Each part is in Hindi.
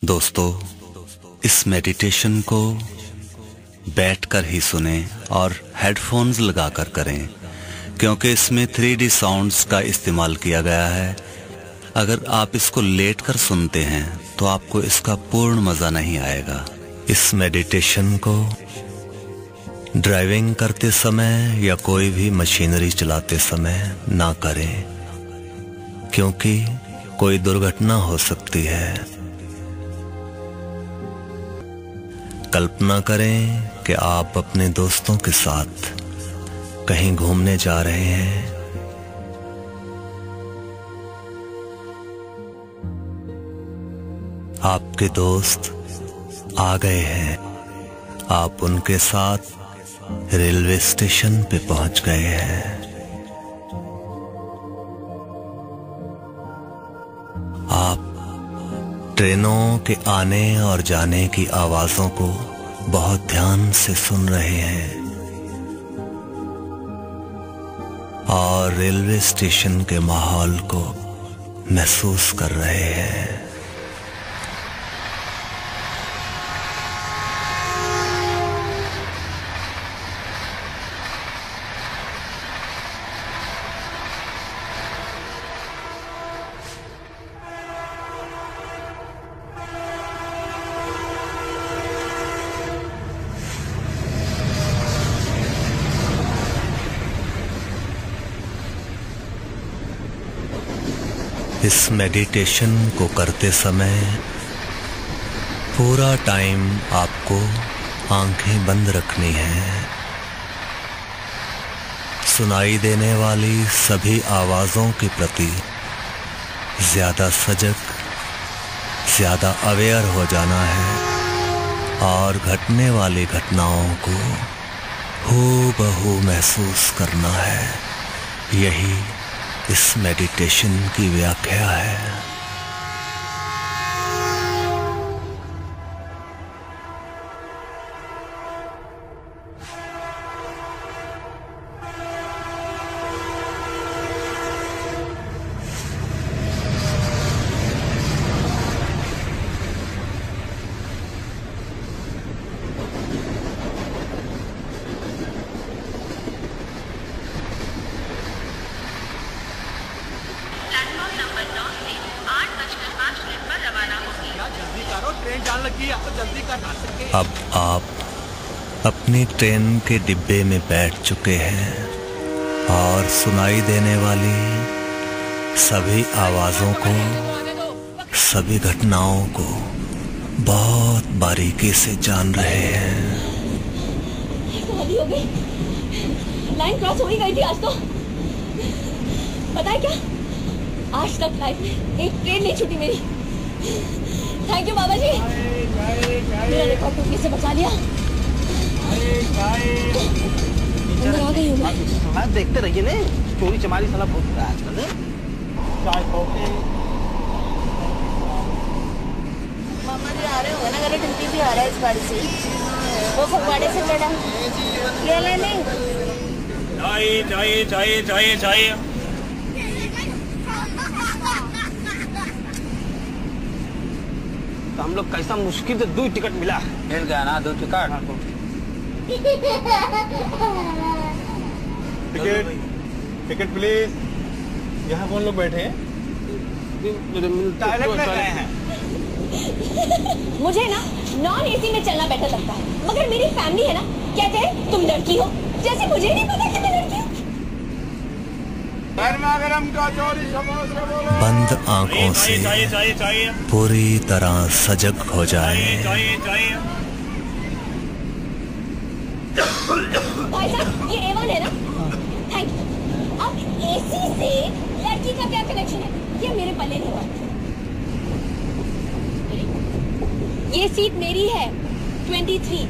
दोस्तों, इस मेडिटेशन को बैठकर ही सुने और हेडफोन्स लगाकर करें, क्योंकि इसमें 3D साउंड्स का इस्तेमाल किया गया है। अगर आप इसको लेटकर सुनते हैं तो आपको इसका पूर्ण मज़ा नहीं आएगा। इस मेडिटेशन को ड्राइविंग करते समय या कोई भी मशीनरी चलाते समय ना करें, क्योंकि कोई दुर्घटना हो सकती है। कल्पना करें कि आप अपने दोस्तों के साथ कहीं घूमने जा रहे हैं। आपके दोस्त आ गए हैं, आप उनके साथ रेलवे स्टेशन पे पहुंच गए हैं। आप ट्रेनों के आने और जाने की आवाजों को बहुत ध्यान से सुन रहे हैं और रेलवे स्टेशन के माहौल को महसूस कर रहे हैं। इस मेडिटेशन को करते समय पूरा टाइम आपको आंखें बंद रखनी है। सुनाई देने वाली सभी आवाज़ों के प्रति ज़्यादा सजग, ज़्यादा अवेयर हो जाना है और घटने वाली घटनाओं को हूबहू महसूस करना है। यही इस मेडिटेशन की व्याख्या है। अब आप अपनी ट्रेन के डिब्बे में बैठ चुके हैं और सुनाई देने वाली सभी आवाज़ों को, सभी घटनाओं को बहुत बारीकी से जान रहे हैं। शादी हो गई, लाइन क्रॉस हो ही गई थी आज तो। पता है क्या, आज तक लाइफ में एक ट्रेन नहीं छूटी मेरी। थैंक यू बाबा जी, मेरा रिकॉर्ड टूटने से बचा लिया। अंदर आ गई हूँ मैं। देखते रहिए ने, चोरी चमारी साला बहुत हो रहा है आजकल। मामा जी आ रहे हो ना, मेरा टिंटी भी आ रहा है इस गाड़ी से, वो फगवाड़े से चढ़ा। ये ले नहीं, चाहिए। तो हम लोग कैसा मुश्किल से 2 टिकट मिला, मिल गया ना 2 टिकट। Ticket please. यहाँ कौन लोग बैठे हैं? मुझे ना नॉन एसी में चलना बेटर लगता है, मगर मेरी फैमिली है ना, कहते हैं तुम लड़की हो, जैसे मुझे नहीं पता कि मैं लड़की हूँ। बंद आंखों से पूरी तरह सजग हो जाए। भाई साहब, ये A1 है ना? Thank you. अब एसी से लड़की का क्या कनेक्शन है, ये मेरे पल्ले नहीं हुआ। ये सीट मेरी है 23।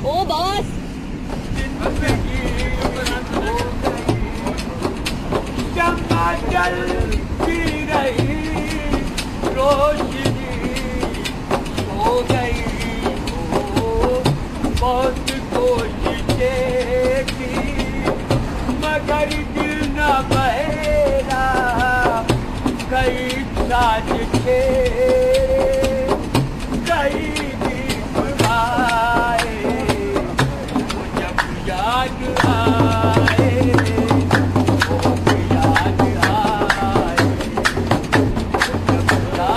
ओ बॉस, जलती रही रोशनी हो गई हो, बहुत कोशिशें की मगर दिल न बहेरा, कई साथ के कई गीत आए, वो जब याद आए, वो याद आए, जब याद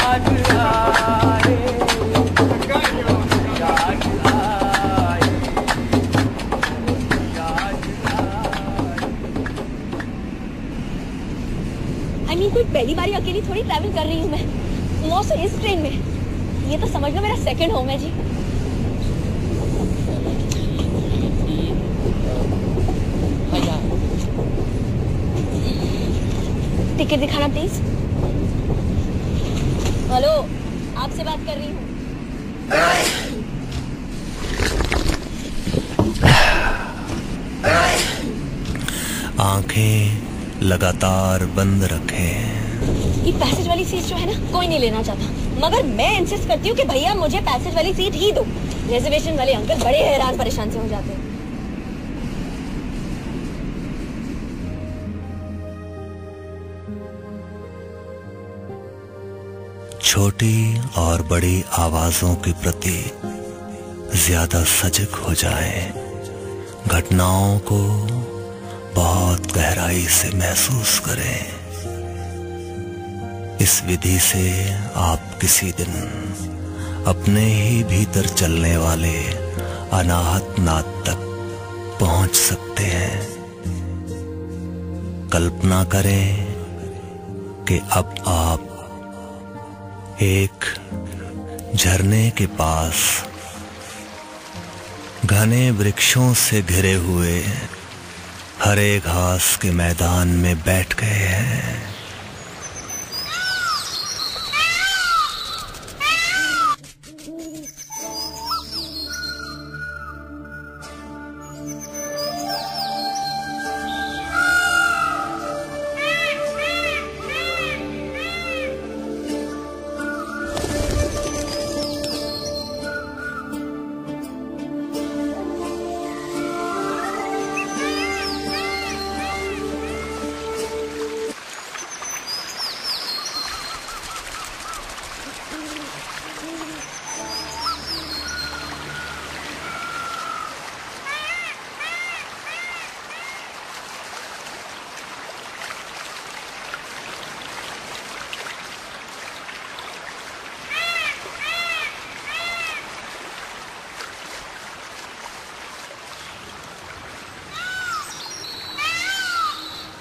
आए, याद आए, I mean, कोई पहली बारी अकेली थोड़ी ट्रैवल कर रही हूँ मैं, मौसम इस ट्रेन में। ये तो समझ लो मेरा सेकंड होम है जी। टिकट दिखाना प्लीज। हेलो, आपसे बात कर रही हूँ। आंखें लगातार बंद रखें। ये पैसेज वाली सीट जो है ना, कोई नहीं लेना चाहता, मगर मैं इंसिस्ट करती हूँ कि भैया मुझे पैसेज वाली सीट ही दो। रिजर्वेशन वाले अंकल बड़े हैरान परेशान से हो जाते हैं। छोटी और बड़ी आवाजों के प्रति ज्यादा सजग हो जाएं। घटनाओं को बहुत गहराई से महसूस करें। इस विधि से आप किसी दिन अपने ही भीतर चलने वाले अनाहत नाद तक पहुंच सकते हैं। कल्पना करें कि अब आप एक झरने के पास घने वृक्षों से घिरे हुए हरे घास के मैदान में बैठ गए हैं।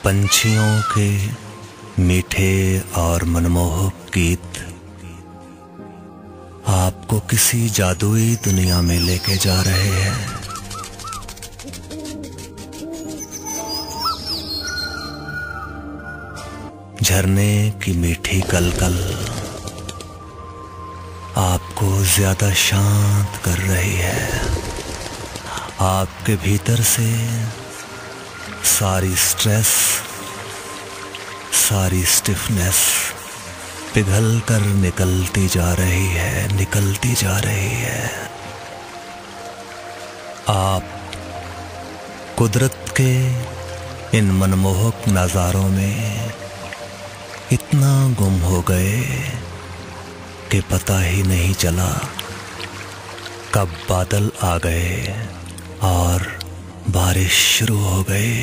पंछियों के मीठे और मनमोहक गीत आपको किसी जादुई दुनिया में लेके जा रहे हैं। झरने की मीठी कलकल आपको ज्यादा शांत कर रही है। आपके भीतर से सारी स्ट्रेस, सारी स्टिफनेस पिघल कर निकलती जा रही है, निकलती जा रही है। आप कुदरत के इन मनमोहक नजारों में इतना गुम हो गए कि पता ही नहीं चला कब बादल आ गए और बारिश शुरू हो गई।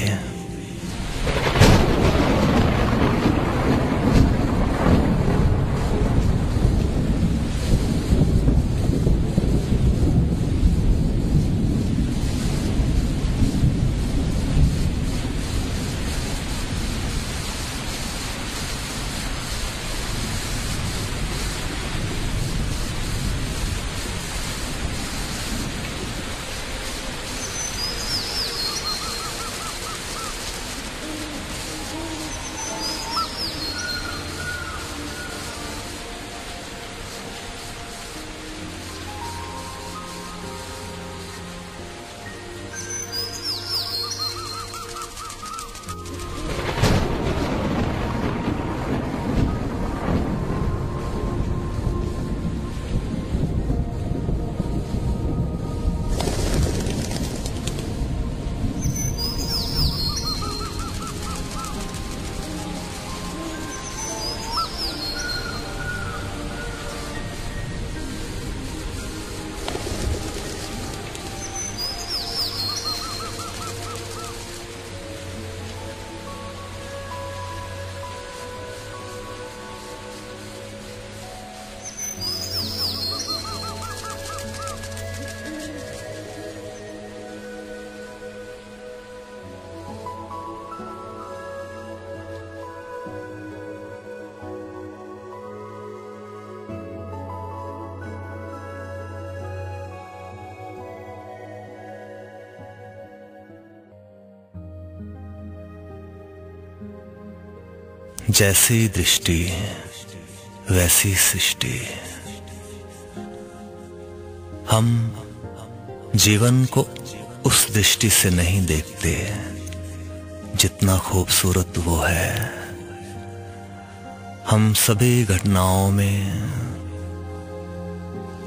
जैसी दृष्टि वैसी सृष्टि। हम जीवन को उस दृष्टि से नहीं देखते जितना खूबसूरत वो है। हम सभी घटनाओं में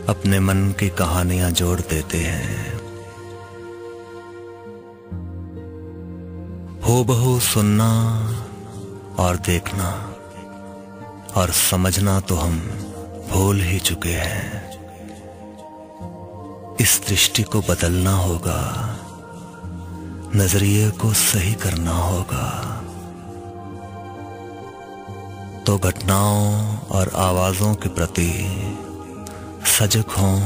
अपने मन की कहानियां जोड़ देते हैं। हूबहू सुनना और देखना और समझना तो हम भूल ही चुके हैं। इस दृष्टि को बदलना होगा, नजरिए को सही करना होगा, तो घटनाओं और आवाजों के प्रति सजग हों,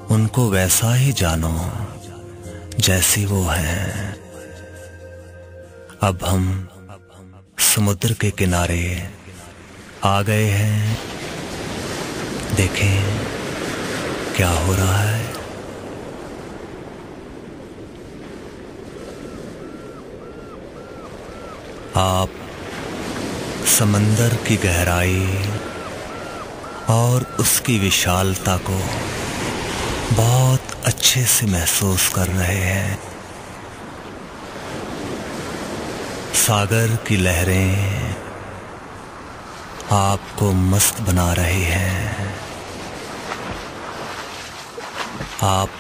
उनको वैसा ही जानो जैसी वो हैं। अब हम समुद्र के किनारे आ गए हैं। देखें क्या हो रहा है। आप समंदर की गहराई और उसकी विशालता को बहुत अच्छे से महसूस कर रहे हैं। सागर की लहरें आपको मस्त बना रही हैं। आप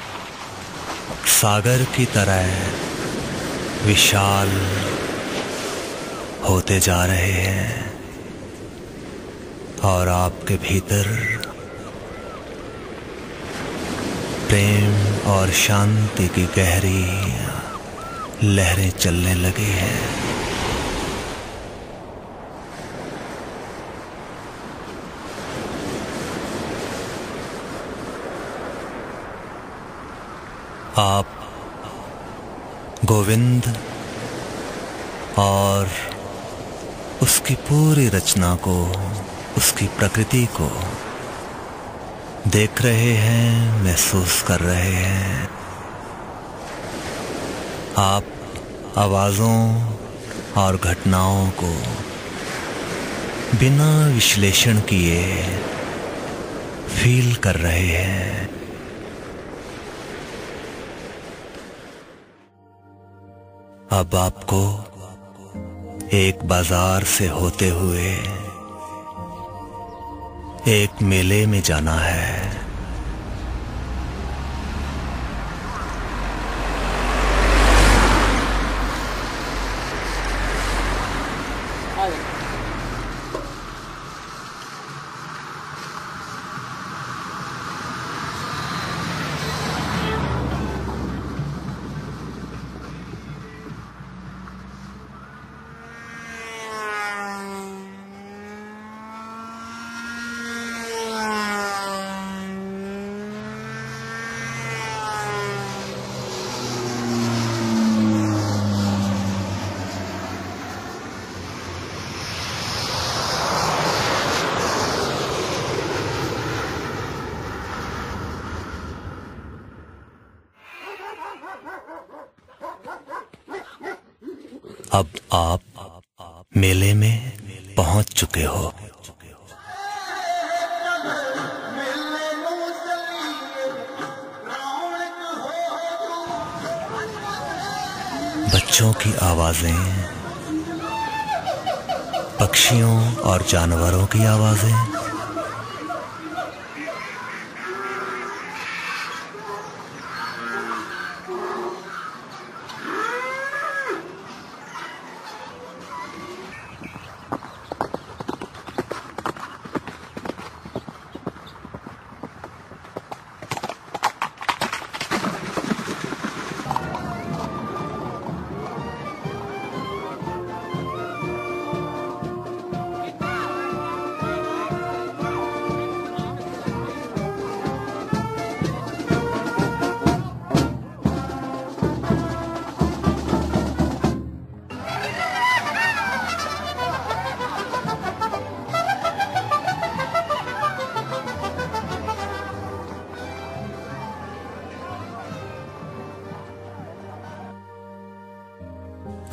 सागर की तरह विशाल होते जा रहे हैं और आपके भीतर प्रेम और शांति की गहरी लहरें चलने लगी हैं। आप गोविंद और उसकी पूरी रचना को, उसकी प्रकृति को देख रहे हैं, महसूस कर रहे हैं। आप आवाजों और घटनाओं को बिना विश्लेषण किए फील कर रहे हैं। अब आपको एक बाजार से होते हुए एक मेले में जाना है। अब आप मेले में पहुंच चुके हो। बच्चों की आवाजें, पक्षियों और जानवरों की आवाजें,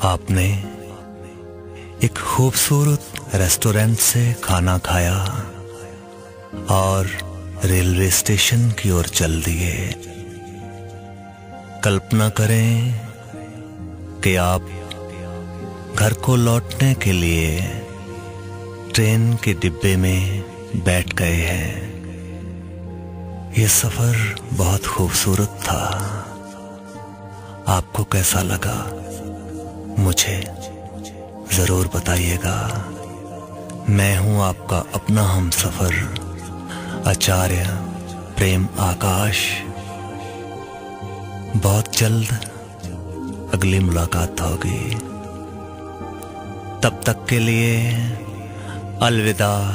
आपने एक खूबसूरत रेस्टोरेंट से खाना खाया और रेलवे स्टेशन की ओर चल दिए। कल्पना करें कि आप घर को लौटने के लिए ट्रेन के डिब्बे में बैठ गए हैं। ये सफर बहुत खूबसूरत था। आपको कैसा लगा मुझे जरूर बताइएगा। मैं हूं आपका अपना हमसफर आचार्य प्रेम आकाश। बहुत जल्द अगली मुलाकात होगी। तब तक के लिए अलविदा।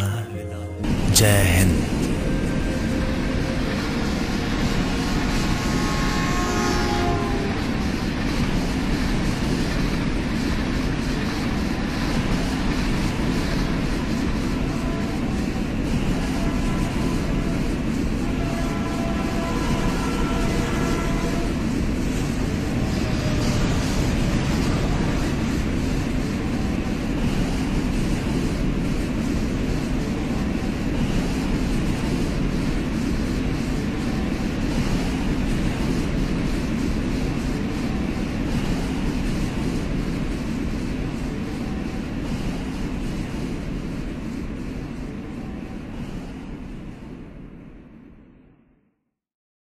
जय हिंद।